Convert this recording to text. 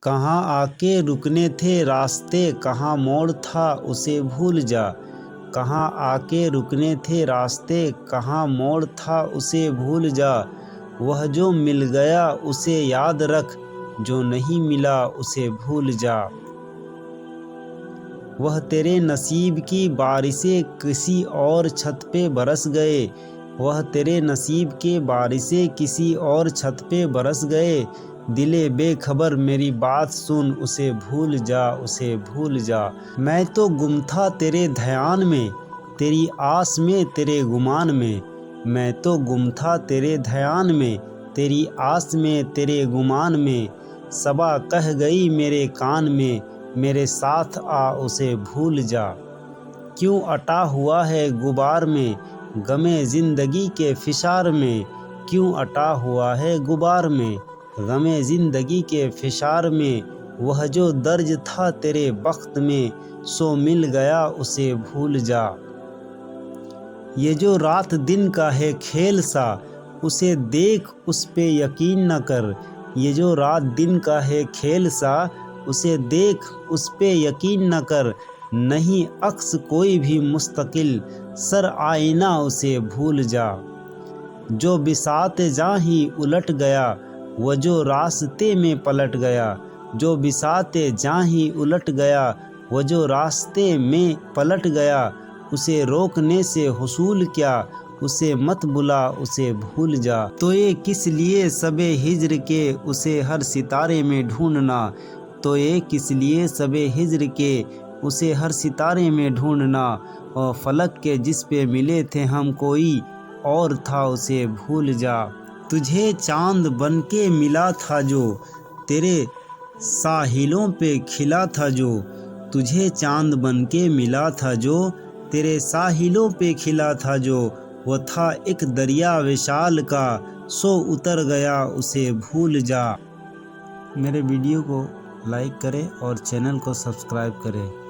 کہاں آ کے رکنے تھے راستے، کہاں موڑ تھا اسے بھول جا۔ کہاں آ کے رکنے تھے راستے، کہاں موڑ تھا اسے بھول جا۔ وہ جو مل گیا اسے یاد رکھ، جو نہیں ملا اسے بھول جا۔ وہ تیرے نصیب کی بارشیں کسی اور چھت پہ برس گئے، وہ تیرے نصیب کے بارشیں کسی اور چھت پہ برس گئے۔ دل بے خبر میری بات سن، اسے بھول جا، اسے بھول جا۔ میں تو گم تھا تیرے دھیان میں، تیری آس میں تیرے گمان میں۔ میں تو گم تھا تیرے دھیان میں، تیری آس میں تیرے گمان میں۔ صبا کہہ گئی میرے کان میں، میرے ساتھ آ اسے بھول جا۔ کیوں اٹا ہوا ہے غبار میں، غم زندگی کے فشار میں۔ کیوں اٹا ہوا ہے غبار میں، غم زندگی کے فشار میں۔ وہ جو درج تھا تیرے بخت میں، سو مل گیا اسے بھول جا۔ یہ جو رات دن کا ہے کھیل سا، اسے دیکھ اس پہ یقین نہ کر۔ یہ جو رات دن کا ہے کھیل سا، اسے دیکھ اس پہ یقین نہ کر۔ نہیں عکس کوئی بھی مستقل، سر آئینہ اسے بھول جا۔ جو بساط جاں ہی الٹ گیا، وہ جو راستے میں پلٹ گیا۔ جو بساط جاں ہی الٹ گیا، وہ جو راستے میں پلٹ گیا۔ اسے روکنے سے حصول کیا، اسے مت بلا اسے بھول جا۔ تو یہ کس لیے شب ہجر کے اسے ہر ستارے میں ڈھونڈنا۔ تو یہ کس لیے شب ہجر کے اسے ہر ستارے میں ڈھونڈنا۔ اور فلک کے جس پہ ملے تھے ہم کوئی اور تھا اسے بھول جا۔ تجھے چاند بن کے ملا تھا جو، تیرے ساحلوں پہ کھلا تھا جو۔ تجھے چاند بن کے ملا تھا جو، تیرے ساحلوں پہ کھلا تھا جو۔ وہ تھا ایک دریا وشال کا، سو اتر گیا اسے بھول جا۔ میرے ویڈیو کو لائک کریں اور چینل کو سبسکرائب کریں۔